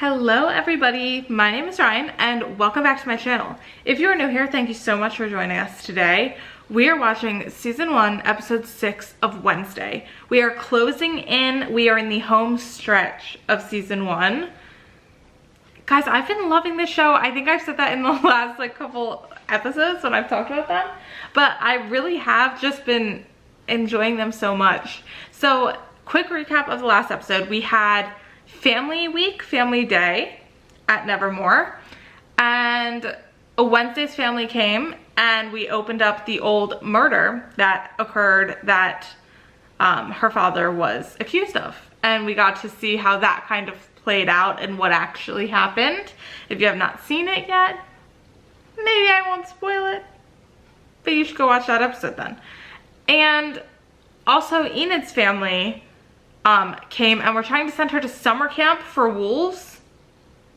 Hello everybody, my name is Ryan and welcome back to my channel. If you are new here, thank you so much for joining us today. We are watching season 1, episode 6 of Wednesday. We are closing in, we are in the home stretch of season 1. Guys, I've been loving this show. I think I've said that in the last couple episodes when I've talked about them, but I really have just been enjoying them so much. So, quick recap of the last episode. We had family week, family day at Nevermore, and Wednesday's family came and we opened up the old murder that occurred that her father was accused of, and we got to see how that kind of played out and what actually happened. If you have not seen it yet, maybe I won't spoil it, but you should go watch that episode then. And also Enid's family came and we're trying to send her to summer camp for wolves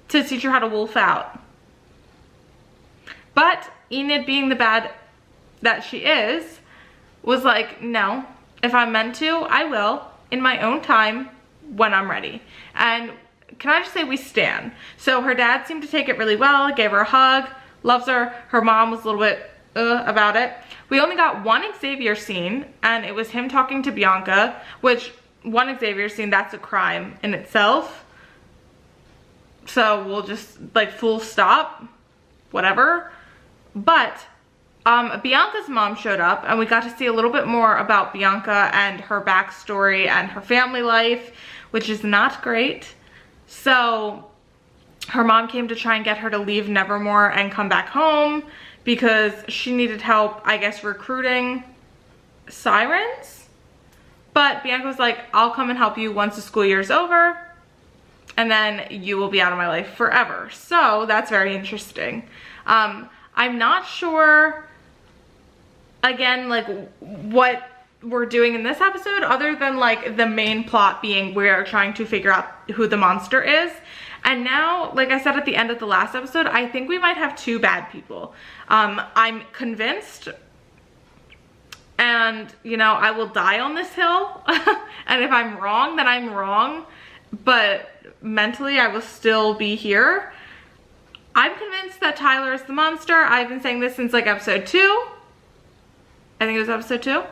to teach her how to wolf out. But Enid, being the bad that she is, was like, no, if I'm meant to, I will, in my own time, when I'm ready. And can I just say we stan. So her dad seemed to take it really well, gave her a hug, loves her. Her mom was a little bit about it. We only got one Xavier scene, and it was him talking to Bianca, which one Xavier scene, that's a crime in itself. So we'll just full stop, whatever. But Bianca's mom showed up and we got to see a little bit more about Bianca and her backstory and her family life, which is not great. So her mom came to try and get her to leave Nevermore and come back home because she needed help, I guess, recruiting sirens. But Bianca was like, I'll come and help you once the school year's over, and then you will be out of my life forever. So that's very interesting. I'm not sure, again, what we're doing in this episode, other than the main plot being we are trying to figure out who the monster is. And now, like I said at the end of the last episode, I think we might have two bad people. I'm convinced, and I will die on this hill. And if I'm wrong, then I'm wrong, but mentally I will still be here. I'm convinced that Tyler is the monster. I've been saying this since episode 2. I think it was episode 2.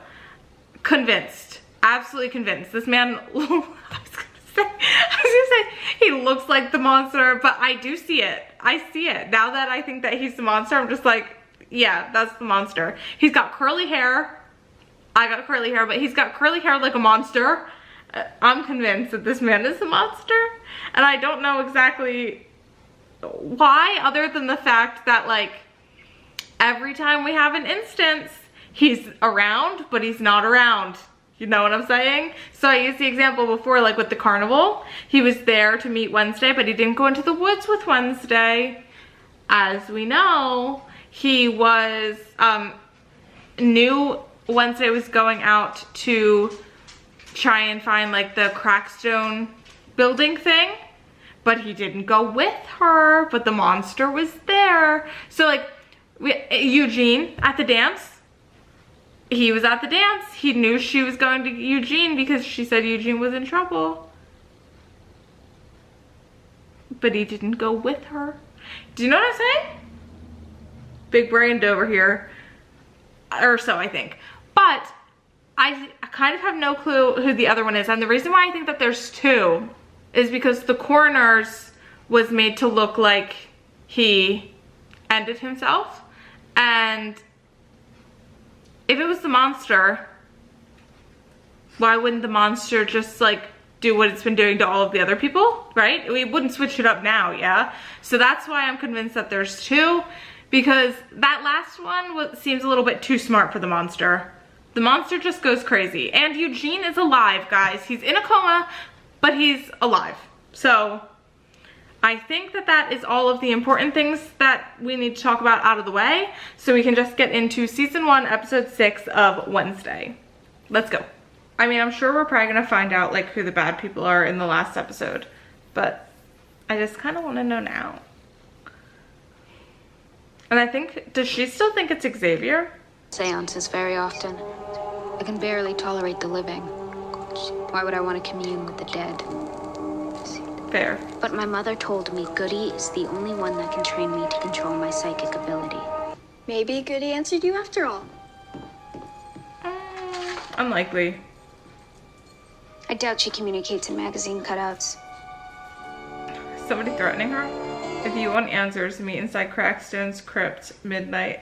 Convinced, absolutely convinced. This man, I was gonna say he looks like the monster, but I do see it. I see it. Now that I think that he's the monster, I'm just like, yeah, that's the monster. He's got curly hair. I got curly hair, but he's got curly hair like a monster. I'm convinced that this man is the monster, and I don't know exactly why, other than the fact that every time we have an instance, he's around, but he's not around. You know what I'm saying? So I used the example before, with the carnival. He was there to meet Wednesday, but he didn't go into the woods with Wednesday. As we know, he was, knew Wednesday was going out to try and find the Crackstone building thing, but he didn't go with her, but the monster was there. So Eugene at the dance, he was at the dance. He knew she was going to Eugene because she said Eugene was in trouble, but he didn't go with her. Do you know what I'm saying? Big brained over here, or so I think. But I kind of have no clue who the other one is, and the reason why I think that there's two is because the coroner's was made to look like he ended himself, and if it was the monster, why wouldn't the monster just do what it's been doing to all of the other people, right? We wouldn't switch it up now, yeah? So that's why I'm convinced that there's two, because that last one seems a little bit too smart for the monster. The monster just goes crazy. And Eugene is alive, guys. He's in a coma, but he's alive. So I think that that is all of the important things that we need to talk about out of the way, so we can just get into season 1, episode 6 of Wednesday. Let's go. I mean, I'm sure we're probably gonna find out who the bad people are in the last episode, but I just kind of want to know now. And I think, does she still think it's Xavier? Seances very often. I can barely tolerate the living. Why would I want to commune with the dead? Fair. But my mother told me Goody is the only one that can train me to control my psychic ability. Maybe Goody answered you after all. Unlikely. I doubt she communicates in magazine cutouts. Somebody threatening her? If you want answers, meet inside Crackstone's crypt, midnight.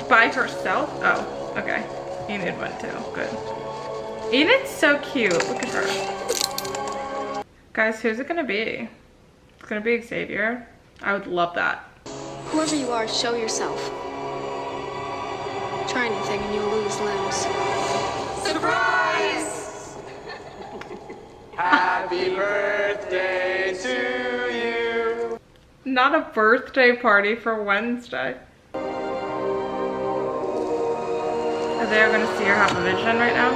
By herself? Oh, okay. Enid went too. Good. Enid's so cute. Look at her. Guys, who's it gonna be? It's gonna be Xavier. I would love that. Whoever you are, show yourself. Try anything and you'll lose limbs. Surprise! Happy birthday to you. Not a birthday party for Wednesday. Are they gonna see her have a vision right now?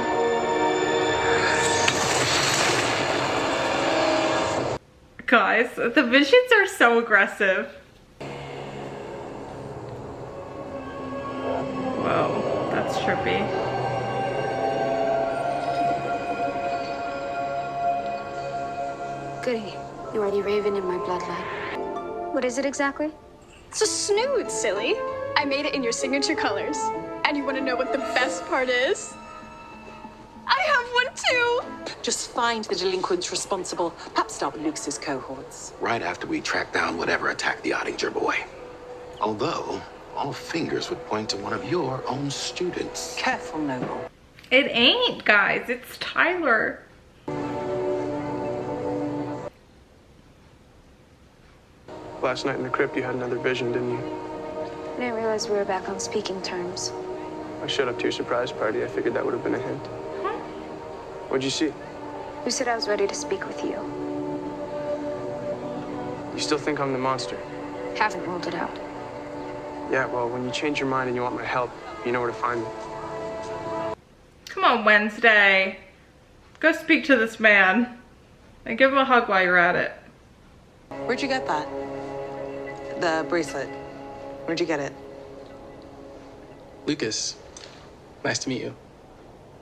Guys, the visions are so aggressive. Whoa, that's trippy. Goody, you are the raven in my bloodline. What is it exactly? It's a snood, silly. I made it in your signature colors. And you want to know what the best part is? I have one too! Just find the delinquents responsible. Perhaps stop Luke's cohorts. Right after we track down whatever attacked the Ottinger boy. Although, all fingers would point to one of your own students. Careful, Noble. It ain't, guys. It's Tyler. Last night in the crypt, you had another vision, didn't you? I didn't realize we were back on speaking terms. I showed up to your surprise party. I figured that would have been a hint. What'd you see? You said I was ready to speak with you. You still think I'm the monster? Haven't ruled it out. Yeah, well, when you change your mind and you want my help, you know where to find me. Come on, Wednesday. Go speak to this man. And give him a hug while you're at it. Where'd you get that? The bracelet. Where'd you get it? Lucas, nice to meet you.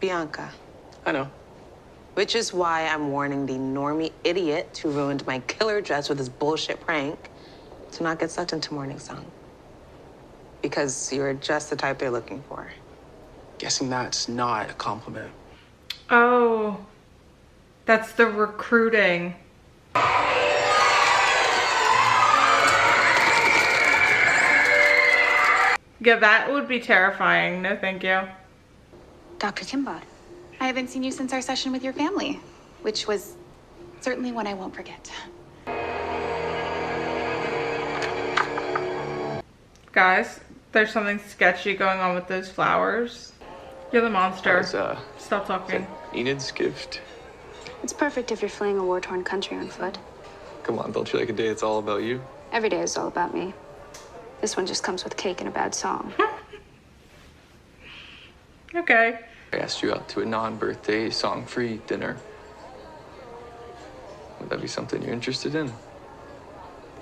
Bianca. I know. Which is why I'm warning the normie idiot who ruined my killer dress with his bullshit prank to not get sucked into Morning Song. Because you're just the type they're looking for. Guessing that's not a compliment. Oh, that's the recruiting. Yeah, that would be terrifying. No, thank you. Dr. Kimball. I haven't seen you since our session with your family, which was certainly one I won't forget. Guys, there's something sketchy going on with those flowers. You're the monster. Stop talking. Enid's gift. It's perfect if you're fleeing a war-torn country on foot. Come on, don't you like a day it's all about you? Every day is all about me. This one just comes with cake and a bad song. Okay. I asked you out to a non-birthday song-free dinner. Would that be something you're interested in?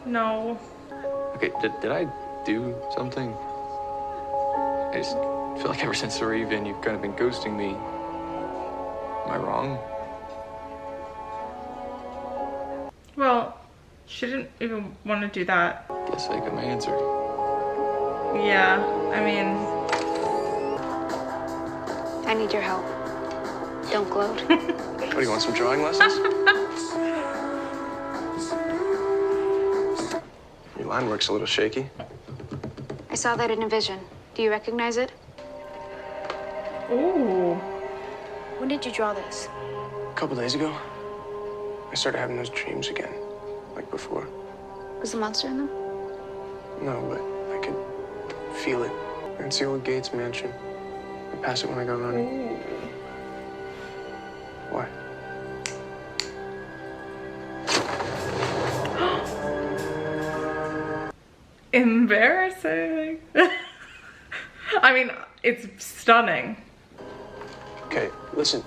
No. Okay, did I do something? I just feel like ever since the Raven, you've kind of been ghosting me. Am I wrong? Well, she didn't even want to do that. Guess I got my answer. Yeah, I mean... I need your help. Don't gloat. What, do you want some drawing lessons? Your line work's a little shaky. I saw that in a vision. Do you recognize it? Ooh. When did you draw this? A couple days ago, I started having those dreams again, like before. Was the monster in them? No, but I could feel it. I can see old Gates' mansion. I pass it when I go running. Ooh. Why? Embarrassing. I mean, it's stunning. Okay, listen.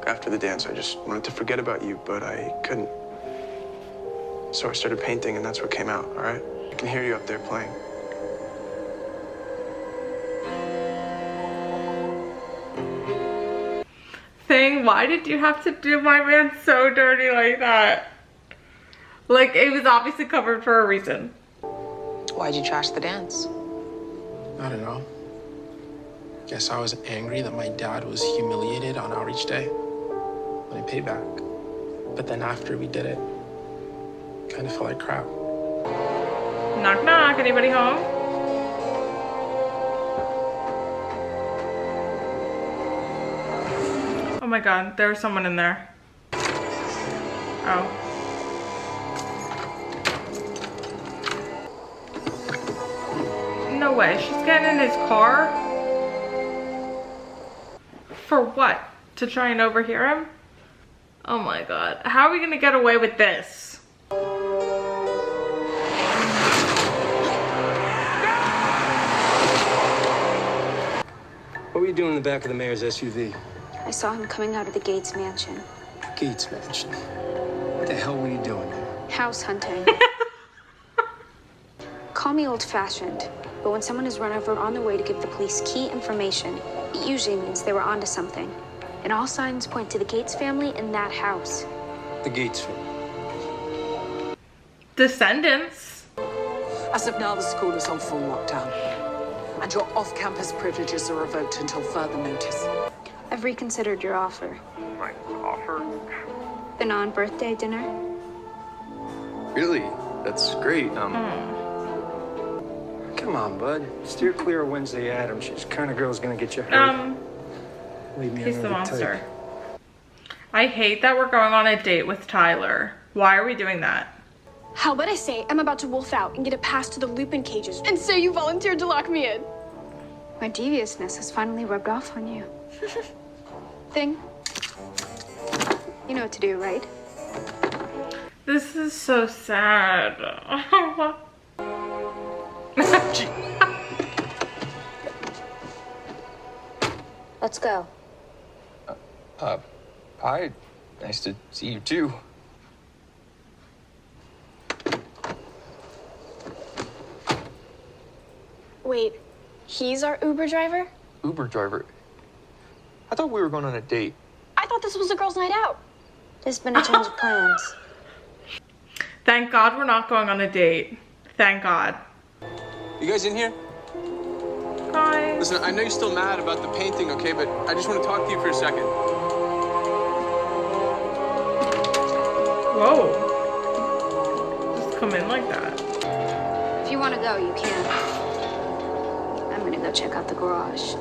After the dance, I just wanted to forget about you, but I couldn't. So I started painting, and that's what came out, all right? I can hear you up there playing. doing? Why did you have to do my man so dirty like that? Like, it was obviously covered for a reason. Why'd you trash the dance? I don't know. Guess I was angry that my dad was humiliated on outreach day. And I paid back. But then after we did it, kind of felt like crap. Knock knock, anybody home? Oh my god, there's someone in there. Oh. No way, she's getting in his car? For what? To try and overhear him? Oh my god, how are we gonna get away with this? What were you doing in the back of the mayor's SUV? I saw him coming out of the Gates mansion. Gates mansion. What the hell were you doing there? House hunting. Call me old-fashioned, but when someone is run over on their way to give the police key information, it usually means they were onto something. And all signs point to the Gates family in that house. The Gates family. Descendants. As of now, the school is on full lockdown, and your off-campus privileges are revoked until further notice. I've reconsidered your offer. My offer? The non-birthday dinner. Really? That's great. Come on, bud. Steer clear of Wednesday Addams. She's the kind of girl's gonna get you hurt. Leave me He's the another monster. type. I hate that we're going on a date with Tyler. Why are we doing that? How about I say I'm about to wolf out and get a pass to the Lupin cages, and so you volunteered to lock me in? My deviousness has finally rubbed off on you. Thing. You know what to do, right? This is so sad. Let's go. Hi. Nice to see you too. Wait, he's our Uber driver? Uber driver. I thought we were going on a date. I thought this was a girls' night out. There's been a change of plans. Thank God we're not going on a date. Thank God. You guys in here? Hi. Listen, I know you're still mad about the painting, okay? But I just want to talk to you for a second. Whoa. Just come in like that. If you want to go, you can. I'm gonna go check out the garage.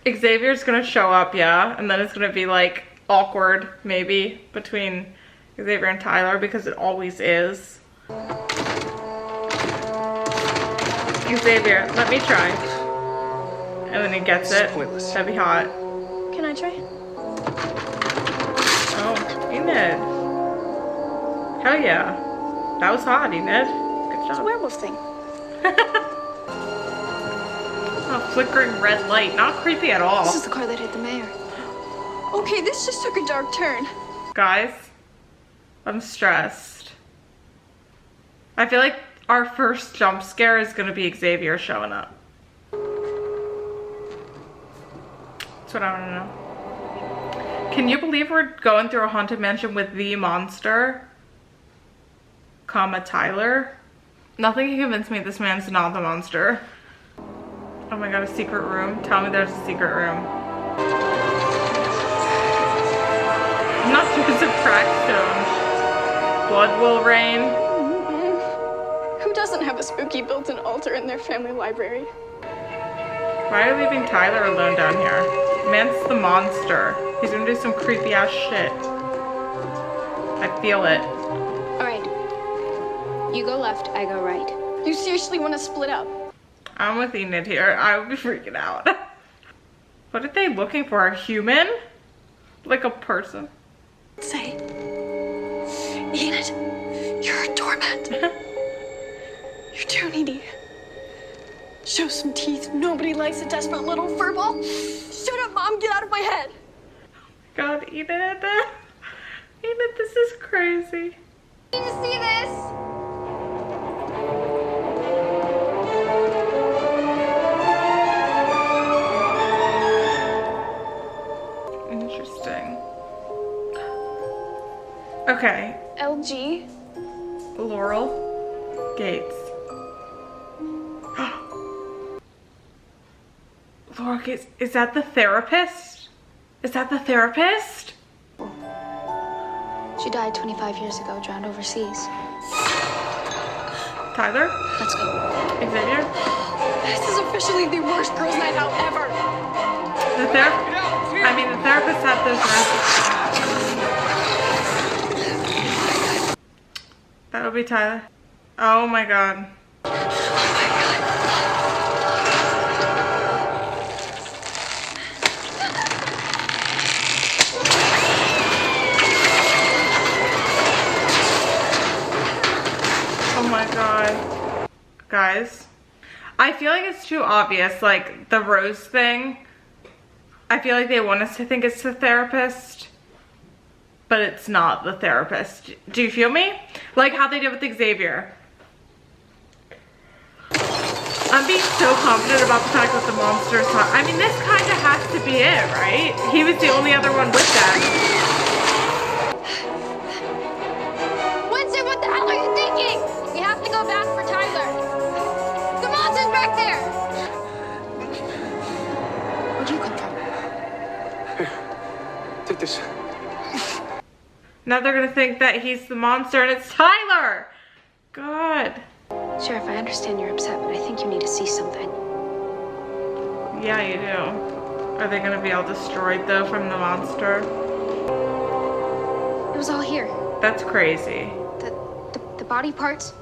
Xavier's gonna show up, yeah, and then it's gonna be like awkward, maybe, between Xavier and Tyler, because it always is. Xavier, let me try. And then he gets it. Pointless. That'd be hot. Can I try? Oh, Enid. Hell yeah. That was hot, Enid. Good It's a job. werewolf thing. Oh, flickering red light. Not creepy at all. This is the car that hit the mayor. Okay, this just took a dark turn. Guys, I'm stressed. I feel like our first jump scare is gonna be Xavier showing up. That's what I wanna know. Can you believe we're going through a haunted mansion with the monster, comma Tyler? Nothing can convince me this man's not the monster. Oh my god, a secret room. Tell me there's a secret room. Not Joseph Crackstone. Blood will rain. Who doesn't have a spooky built-in altar in their family library? Why are you leaving Tyler alone down here? Man's the monster. He's gonna do some creepy ass shit. I feel it. All right. You go left, I go right. You seriously want to split up? I'm with Enid here. I would be freaking out. What are they looking for? A human? Like a person? Say, Enid, you're a doormat. You're too needy. Show some teeth. Nobody likes a desperate little furball. Shut up, Mom. Get out of my head. God, Enid. Enid, this is crazy. Need to see this. Okay. LG? Laurel Gates. Laurel Gates, is that the therapist? Is that the therapist? She died 25 years ago, drowned overseas. Tyler? Let's go. Xavier? This is officially the worst girls' night out ever. The therapist had those nurses. That'll be Tyler. Oh my god. Oh my god. Guys, I feel like it's too obvious, like the rose thing. I feel like they want us to think it's the therapist, but it's not the therapist. Do you feel me? Like how they did with Xavier. I'm being so confident about the fact that the monster's hot. I mean, this kind of has to be it, right? He was the only other one with them. Wednesday, what the hell are you thinking? We have to go back for Tyler. The monster's back there. Where'd you come from? Take this. Now they're gonna think that he's the monster and it's Tyler. God. Sheriff, I understand you're upset, but I think you need to see something. Yeah, you do. Are they gonna be all destroyed though from the monster? It was all here. That's crazy. The body parts,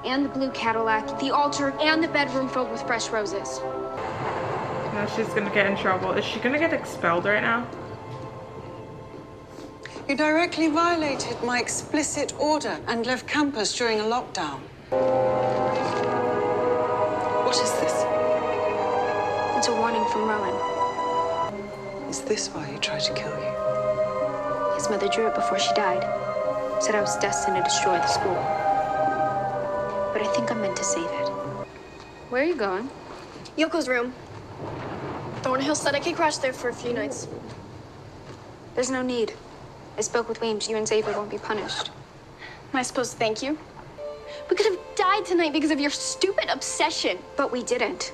and the blue Cadillac, the altar, and the bedroom filled with fresh roses. Now she's gonna get in trouble. Is she gonna get expelled right now? You directly violated my explicit order and left campus during a lockdown. What is this? It's a warning from Rowan. Is this why he tried to kill you? His mother drew it before she died. Said I was destined to destroy the school. But I think I'm meant to save it. Where are you going? Yoko's room. Thornhill said I could crash there for a few nights. There's no need. I spoke with Weems. You and Xavier won't be punished. Am I supposed to thank you? We could have died tonight because of your stupid obsession. But we didn't.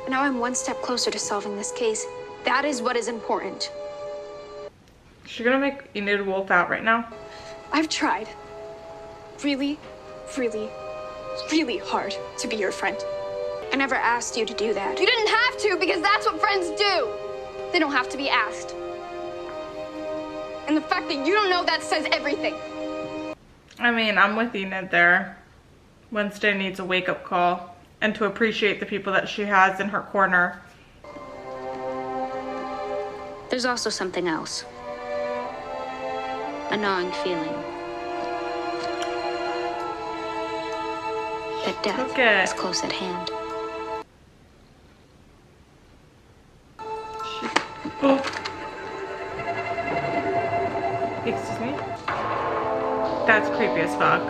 And now I'm one step closer to solving this case. That is what is important. Is she gonna make Enid wolf out right now? I've tried really, really, really hard to be your friend. I never asked you to do that. You didn't have to because that's what friends do. They don't have to be asked. And the fact that you don't know that says everything. I mean, I'm with Enid there. Wednesday needs a wake-up call and to appreciate the people that she has in her corner. There's also something else. A gnawing feeling. That death is close at hand. Oh. Excuse me? That's creepy as fuck.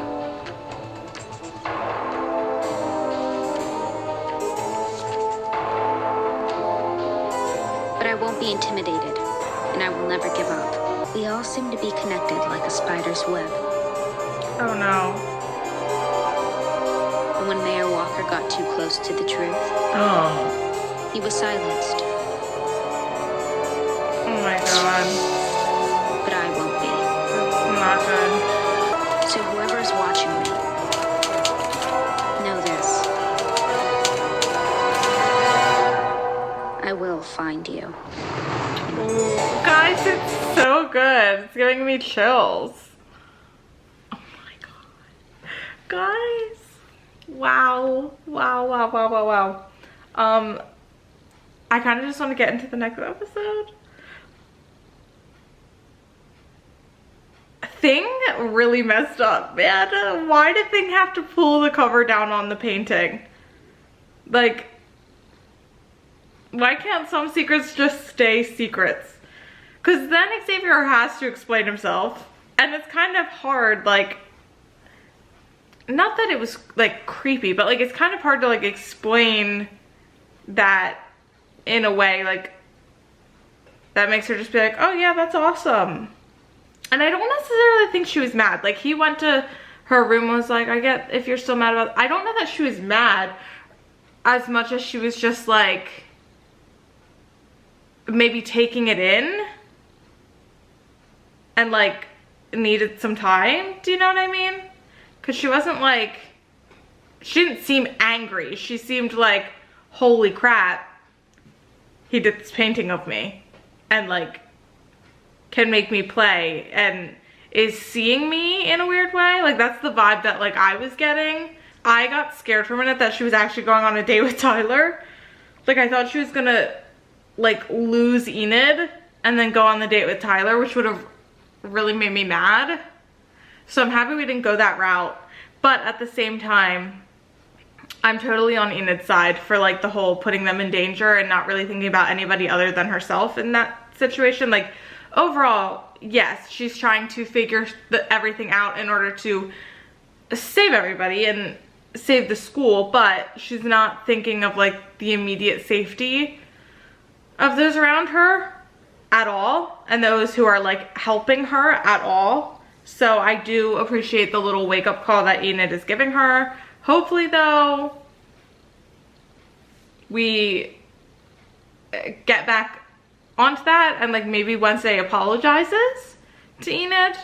But I won't be intimidated, and I will never give up. We all seem to be connected like a spider's web. Oh no. And when Mayor Walker got too close to the truth, he was silenced. Oh my god. But I won't be. Not good. So whoever's watching me, know this. I will find you. Ooh, guys, it's so good. It's giving me chills. Oh my god. Guys. Wow. Wow, wow, wow, wow, wow. I kind of just want to get into the next episode. Thing really messed up, man. Why did Thing have to pull the cover down on the painting? Like, why can't some secrets just stay secrets? Because then Xavier has to explain himself, and it's kind of hard, like, not that it was like creepy, but like it's kind of hard to like explain that in a way like that makes her just be like, oh yeah, that's awesome. And I don't necessarily think she was mad. Like, he went to her room, was like, I get if you're still mad about it. I don't know that she was mad as much as she was just like maybe taking it in and like needed some time. Do you know what I mean? Because she wasn't like, she didn't seem angry. She seemed like, holy crap, he did this painting of me and like can make me play and is seeing me in a weird way. Like, that's the vibe that like I was getting. I got scared for a minute that she was actually going on a date with Tyler. Like, I thought she was gonna like lose Enid and then go on the date with Tyler, which would have really made me mad. So I'm happy we didn't go that route. But at the same time, I'm totally on Enid's side for like the whole putting them in danger and not really thinking about anybody other than herself in that situation. Like, overall, yes, she's trying to figure everything out in order to save everybody and save the school, but she's not thinking of like the immediate safety of those around her at all, and those who are like helping her at all. So I do appreciate the little wake-up call that Enid is giving her. Hopefully though, we get back onto that and like maybe Wednesday apologizes to Enid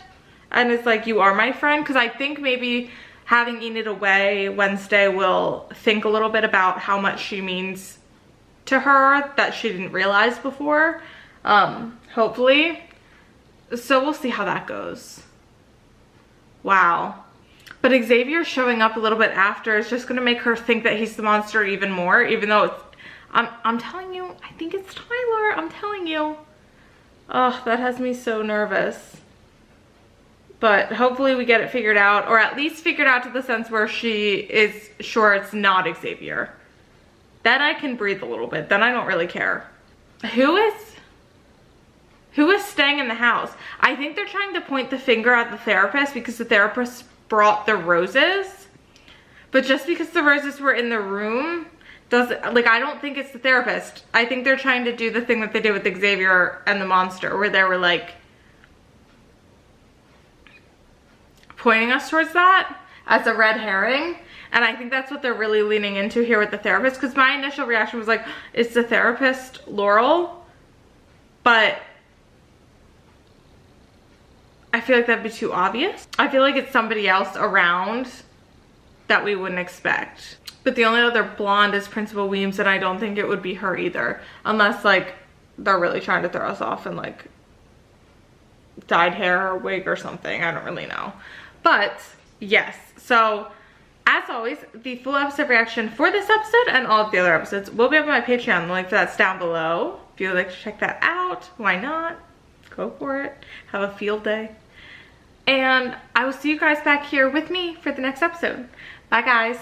and it's like, you are my friend. Because I think maybe having Enid away, Wednesday will think a little bit about how much she means to her that she didn't realize before, hopefully. So we'll see how that goes. Wow. But Xavier showing up a little bit after is just gonna make her think that he's the monster even more, even though it's, I'm telling you, I think it's Tyler, I'm telling you. Oh, that has me so nervous. But hopefully we get it figured out, or at least figured out to the sense where she is sure it's not Xavier. Then I can breathe a little bit, then I don't really care. Who is staying in the house? I think they're trying to point the finger at the therapist because the therapist brought the roses. But just because the roses were in the room doesn't, like, I don't think it's the therapist. I think they're trying to do the thing that they did with Xavier and the monster, where they were like pointing us towards that as a red herring. And I think that's what they're really leaning into here with the therapist, because my initial reaction was like, it's the therapist Laurel, but I feel like that'd be too obvious. I feel like it's somebody else around that we wouldn't expect. But the only other blonde is Principal Weems, and I don't think it would be her either, unless like they're really trying to throw us off in like dyed hair or wig or something. I don't really know. But yes, so as always, the full episode reaction for this episode and all of the other episodes will be up on my Patreon. The link for that's down below. If you would like to check that out, why not? Go for it. Have a field day. And I will see you guys back here with me for the next episode. Bye guys.